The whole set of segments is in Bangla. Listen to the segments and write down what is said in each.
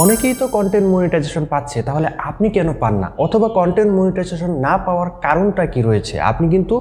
অনেকেই তো কন্টেন্ট মনিটাইজেশন পাচ্ছে, তাহলে আপনি কেন পান না? অথবা কন্টেন্ট মনিটাইজেশন না পাওয়ার কারণটা কি রয়েছে? আপনি কিন্তু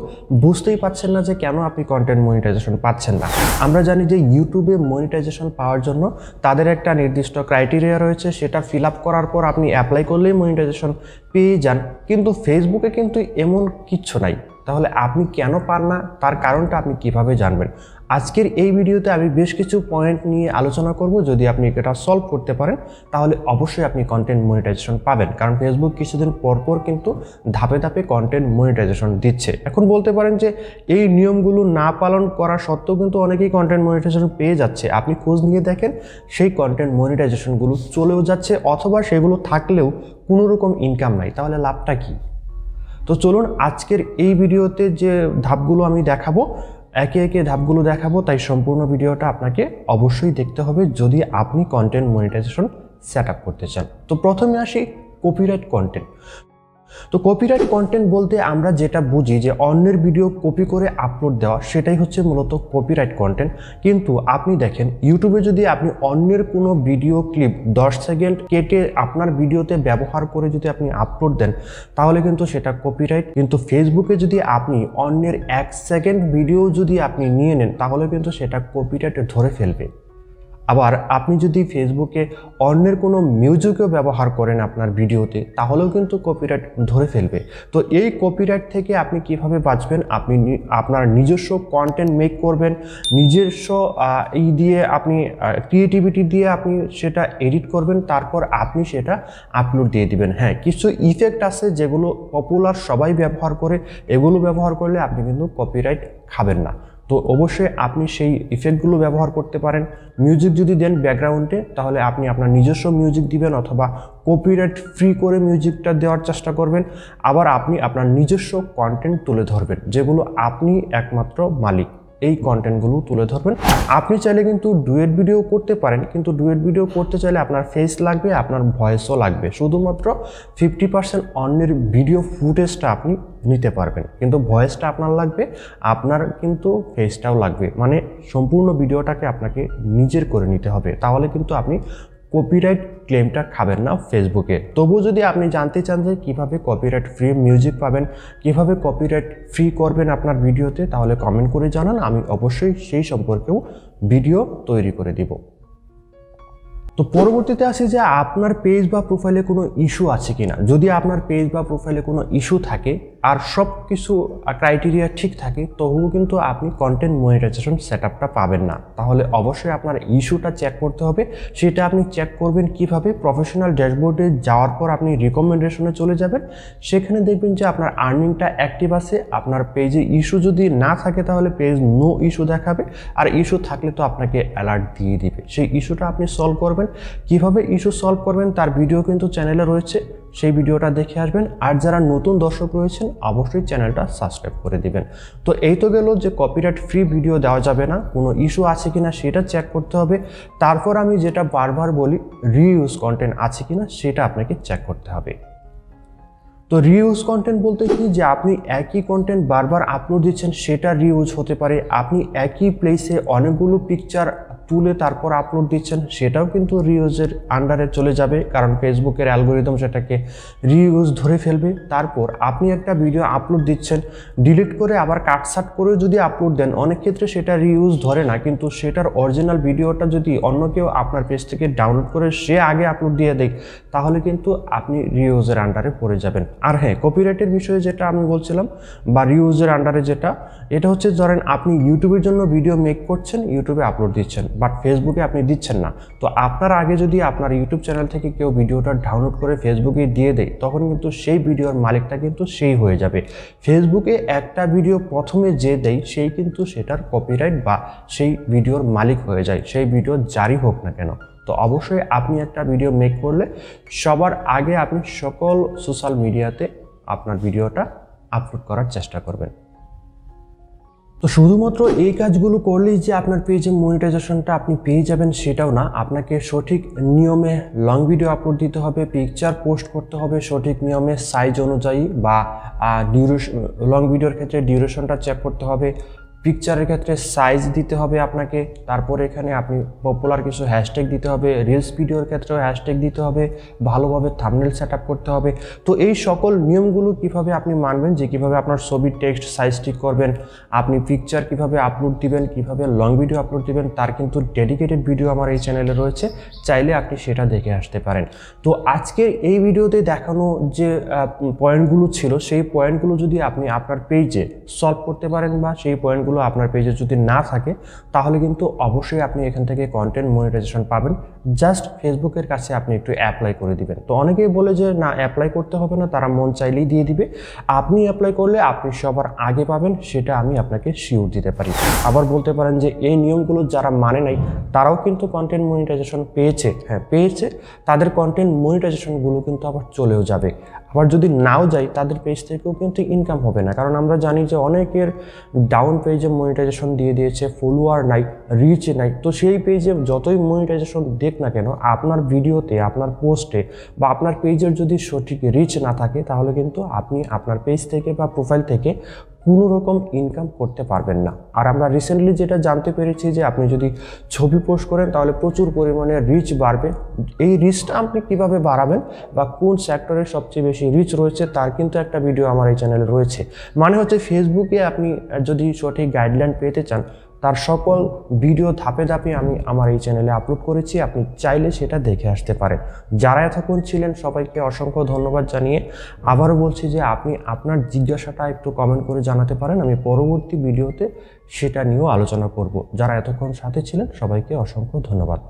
বুঝতেই পারছেন না যে কেন আপনি কন্টেন্ট মনিটাইজেশন পাচ্ছেন না। আমরা জানি যে ইউটিউবে মনিটাইজেশন পাওয়ার জন্য তাদের একটা নির্দিষ্ট ক্রাইটেরিয়া রয়েছে, সেটা ফিল আপ করার পর আপনি অ্যাপ্লাই করলেই মনিটাইজেশন পেয়ে যান। কিন্তু ফেসবুকে কিন্তু এমন কিচ্ছু নাই। তাহলে আপনি কেন পান না, তার কারণটা আপনি কিভাবে জানবেন? আজকের এই ভিডিওতে আমি বেশ কিছু পয়েন্ট নিয়ে আলোচনা করব। যদি আপনি এটা সলভ করতে পারেন তাহলে অবশ্যই আপনি কন্টেন্ট মনিটাইজেশন পাবেন, কারণ ফেসবুক কিছুদিন পরপর কিন্তু ধাপে ধাপে কন্টেন্ট মনিটাইজেশন দিচ্ছে। এখন বলতে পারেন যে এই নিয়মগুলো না পালন করা সত্ত্বেও কিন্তু অনেকেই কন্টেন্ট মনিটাইজেশন পেয়ে যাচ্ছে। আপনি খোঁজ নিয়ে দেখেন সেই কন্টেন্ট মনিটাইজেশনগুলো চলেও যাচ্ছে, অথবা সেগুলো থাকলেও কোনো রকম ইনকাম নাই। তাহলে লাভটা কি? তো চলুন আজকের এই ভিডিওতে যে ধাপগুলো আমি দেখাবো, একে একে ধাপগুলো দেখাবো, তাই সম্পূর্ণ ভিডিওটা আপনাকে অবশ্যই দেখতে হবে যদি আপনি কন্টেন্ট মনিটাইজেশন সেট আপ করতে চান। তো প্রথমে আসি কপিরাইট কন্টেন্ট। তো কপিরাইট কন্টেন্ট বলতে আমরা যেটা বুঝি যে অন্যের ভিডিও কপি করে আপলোড দেওয়া, সেটাই হচ্ছে মূলত কপিরাইট কন্টেন্ট। কিন্তু আপনি দেখেন ইউটিউবে যদি আপনি অন্যের কোনো ভিডিও ক্লিপ 10 সেকেন্ড কেটে আপনার ভিডিওতে ব্যবহার করে যদি আপনি আপলোড দেন তাহলে কিন্তু সেটা কপিরাইট। কিন্তু ফেসবুকে যদি আপনি অন্যের 1 সেকেন্ড ভিডিও যদি আপনি নিয়ে নেন তাহলে কিন্তু সেটা কপিরাইট ধরে ফেলবে। আবার আপনি যদি ফেসবুকে অন্যের কোনো মিউজিকও ব্যবহার করেন আপনার ভিডিওতে তাহলেও কিন্তু কপিরাইট ধরে ফেলবে। তো এই কপিরাইট থেকে আপনি কিভাবে বাঁচবেন? আপনি আপনার নিজস্ব কন্টেন্ট মেক করবেন, নিজস্ব দিয়ে আপনি ক্রিয়েটিভিটি দিয়ে আপনি সেটা এডিট করবেন, তারপর আপনি সেটা আপলোড দিয়ে দিবেন। হ্যাঁ, কিছু ইফেক্ট আছে যেগুলো পপুলার সবাই ব্যবহার করে, এগুলো ব্যবহার করলে আপনি কিন্তু কপিরাইট খাবেন না। তো অবশ্যই আপনি সেই ইফেক্টগুলো ব্যবহার করতে পারেন। মিউজিক যদি দেন ব্যাকগ্রাউন্ডে তাহলে আপনি আপনার নিজস্ব মিউজিক দিবেন, অথবা কপিরাইট ফ্রি করে মিউজিকটা দেওয়ার চেষ্টা করবেন। আবার আপনি আপনার নিজস্ব কন্টেন্ট তুলে ধরবেন, যেগুলো আপনি একমাত্র মালিক, এই কন্টেন্টগুলো তুলে ধরবেন। আপনি চাইলে কিন্তু ডুয়েট ভিডিও করতে পারেন, কিন্তু ডুয়েট ভিডিও করতে চাইলে আপনার ফেস লাগবে, আপনার ভয়েসও লাগবে। শুধুমাত্র 50% অন্যের ভিডিও ফুটেজটা আপনি নিতে পারবেন, কিন্তু ভয়েসটা আপনার লাগবে, আপনার কিন্তু ফেসটাও লাগবে। মানে সম্পূর্ণ ভিডিওটাকে আপনাকে নিজের করে নিতে হবে, তাহলে কিন্তু আপনি কপিরাইট ক্লেমটা খাবেন না ফেসবুকে। তবুও যদি আপনি জানতে চান যে কীভাবে কপিরাইট ফ্রি মিউজিক পাবেন, কীভাবে কপিরাইট ফ্রি করবেন আপনার ভিডিওতে, তাহলে কমেন্ট করে জানান, আমি অবশ্যই সেই সম্পর্কেও ভিডিও তৈরি করে দিব। তো পরবর্তীতে আসি যে আপনার পেজ বা প্রোফাইলে কোনো ইস্যু আছে কিনা। যদি আপনার পেজ বা প্রোফাইলে কোনো ইস্যু থাকে আর সব কিছু ক্রাইটেরিয়া ঠিক থাকে, তবুও কিন্তু আপনি কন্টেন্ট মনিটাইজেশন সেটআপটা পাবেন না। তাহলে অবশ্যই আপনার ইস্যুটা চেক করতে হবে। সেটা আপনি চেক করবেন কিভাবে? প্রফেশনাল ড্যাশবোর্ডে যাওয়ার পর আপনি রিকমেন্ডেশনে চলে যাবেন, সেখানে দেখবেন যে আপনার আর্নিংটা অ্যাক্টিভ আছে। আপনার পেজে ইস্যু যদি না থাকে তাহলে পেজ নো ইস্যু দেখাবে, আর ইস্যু থাকলে তো আপনাকে অ্যালার্ট দিয়ে দিবে। সেই ইস্যুটা আপনি সলভ করবেন। কিভাবে ইস্যু সলভ করবেন তার ভিডিও কিন্তু চ্যানেলে রয়েছে, সেই ভিডিওটা দেখে আসবেন। আর যারা নতুন দর্শক রয়েছেন অবশ্যই চ্যানেলটা সাবস্ক্রাইব করে দিবেন। তো এই তো গেল যে কপিরাইট ফ্রি ভিডিও দেওয়া যাবে না, কোনো ইস্যু আছে কিনা সেটা চেক করতে হবে। তারপর আমি যেটা বারবার বলি, রিইউজ কন্টেন্ট আছে কিনা সেটা আপনাকে চেক করতে হবে। তো রিইউজ কন্টেন্ট বলতে কি, যে আপনি একই কন্টেন্ট বারবার আপলোড দিচ্ছেন সেটা রিইউজ হতে পারে। আপনি একই প্লেসে অনেকগুলো পিকচার তুলে তারপর আপলোড দিচ্ছেন, সেটাও কিন্তু রিইউজের আন্ডারে চলে যাবে, কারণ ফেসবুকের অ্যালগোরিদম সেটাকে রিইউজ ধরে ফেলবে। তারপর আপনি একটা ভিডিও আপলোড দিচ্ছেন, ডিলিট করে আবার কাটসাট করেও যদি আপলোড দেন, অনেক ক্ষেত্রে সেটা রিইউজ ধরে না, কিন্তু সেটার অরিজিনাল ভিডিওটা যদি অন্য কেউ আপনার পেজ থেকে ডাউনলোড করে সে আগে আপলোড দিয়ে দেয় তাহলে কিন্তু আপনি রিইউজের আন্ডারে পড়ে যাবেন। আর হ্যাঁ, কপিরাইটের বিষয়ে যেটা আমি বলছিলাম বা রিইউজের আন্ডারে যেটা, এটা হচ্ছে ধরেন আপনি ইউটিউবের জন্য ভিডিও মেক করছেন, ইউটিউবে আপলোড দিচ্ছেন, বাট ফেসবুকে আপনি দিচ্ছেন না। তো আপনার আগে যদি আপনার ইউটিউব চ্যানেল থেকে কেউ ভিডিওটা ডাউনলোড করে ফেসবুকে দিয়ে দেয়, তখন কিন্তু সেই ভিডিওর মালিকটা কিন্তু সেই হয়ে যাবে। ফেসবুকে একটা ভিডিও প্রথমে যে দেয় সেই কিন্তু সেটার কপিরাইট বা সেই ভিডিওর মালিক হয়ে যায়, সেই ভিডিও যারই হোক না কেন। তো অবশ্যই আপনি একটা ভিডিও মেক করলে সবার আগে আপনি সকল সোশ্যাল মিডিয়াতে আপনার ভিডিওটা আপলোড করার চেষ্টা করবেন। তো শুধুমাত্র এই কাজগুলো করলেই যে আপনার পেজে মনিটাইজেশনটা আপনি পেয়ে যাবেন সেটাও না, আপনাকে সঠিক নিয়মে লং ভিডিও আপলোড দিতে হবে, পিকচার পোস্ট করতে হবে সঠিক নিয়মে সাইজ অনুযায়ী, বা লং ভিডিওর ক্ষেত্রে ডিউরেশনটা চেক করতে হবে, পিকচারের ক্ষেত্রে সাইজ দিতে হবে আপনাকে, তারপরে এখানে আপনি পপুলার কিছু হ্যাশট্যাগ দিতে হবে, রিলস ভিডিওর ক্ষেত্রেও হ্যাশট্যাগ দিতে হবে, ভালোভাবে থাম্বনেল সেট আপ করতে হবে। তো এই সকল নিয়মগুলো কিভাবে আপনি মানবেন, যে কিভাবে আপনার ছবির টেক্সট সাইজ ঠিক করবেন, আপনি পিকচার কিভাবে আপলোড দিবেন, কিভাবে লং ভিডিও আপলোড দিবেন, তার কিন্তু ডেডিকেটেড ভিডিও আমার এই চ্যানেলে রয়েছে, চাইলে আপনি সেটা দেখে আসতে পারেন। তো আজকের এই ভিডিওতে দেখানো যে পয়েন্টগুলো ছিল, সেই পয়েন্টগুলো যদি আপনি আপনার পেজে সলভ করতে পারেন বা সেই পয়েন্টগুলো আপনার পেজে যদি না থাকে, তাহলে কিন্তু অবশ্যই আপনি এখান থেকে কন্টেন্ট মনিটাইজেশন পাবেন। জাস্ট ফেসবুকের কাছে আপনি একটু অ্যাপ্লাই করে দিবেন। তো অনেকেই বলে যে না, অ্যাপ্লাই করতে হবে না, তারা মন চাইলেই দিয়ে দিবে। আপনি অ্যাপ্লাই করলে আপনি সবার আগে পাবেন, সেটা আমি আপনাকে শিওর দিতে পারি। আবার বলতে পারেন যে এই নিয়মগুলো যারা মানে নাই তারাও কিন্তু কন্টেন্ট মনিটাইজেশন পেয়েছে, হ্যাঁ পেয়েছে, তাদের কন্টেন্ট মনিটাইজেশনগুলো কিন্তু আবার চলেও যাবে। আবার যদি নাও যায়, তাদের পেজ থেকেও কিন্তু ইনকাম হবে না, কারণ আমরা জানি যে অনেকের ডাউন পেজে মনিটাইজেশন দিয়ে দিয়েছে, ফলোয়ার নাই, রিচ নাই। তো সেই পেজে যতই মনিটাইজেশন দেখ না কেন, আপনার ভিডিওতে, আপনার পোস্টে বা আপনার পেজের যদি সঠিক রিচ না থাকে, তাহলে কিন্তু আপনি আপনার পেজ থেকে বা প্রোফাইল থেকে কোনো রকম ইনকাম করতে পারবেন না। আর আমরা রিসেন্টলি যেটা জানতে পেরেছি যে আপনি যদি ছবি পোস্ট করেন তাহলে প্রচুর পরিমাণে রিচ বাড়বে। এই রিচটা আপনি কিভাবে বাড়াবেন বা কোন সেক্টরে সবচেয়ে বেশি রিচ রয়েছে, তার কিন্তু একটা ভিডিও আমার এই চ্যানেলে রয়েছে। মানে হচ্ছে ফেসবুকে আপনি যদি সঠিক গাইডলাইন পেতে চান, তার সকল ভিডিও ধাপে ধাপে আমি আমার এই চ্যানেলে আপলোড করেছি, আপনি চাইলে সেটা দেখে আসতে পারেন। যারা এতক্ষণ ছিলেন সবাইকে অসংখ্য ধন্যবাদ জানিয়ে আবারও বলছি যে আপনি আপনার জিজ্ঞাসাটা একটু কমেন্ট করে জানাতে পারেন, আমি পরবর্তী ভিডিওতে সেটা নিয়েও আলোচনা করব। যারা এতক্ষণ সাথে ছিলেন সবাইকে অসংখ্য ধন্যবাদ।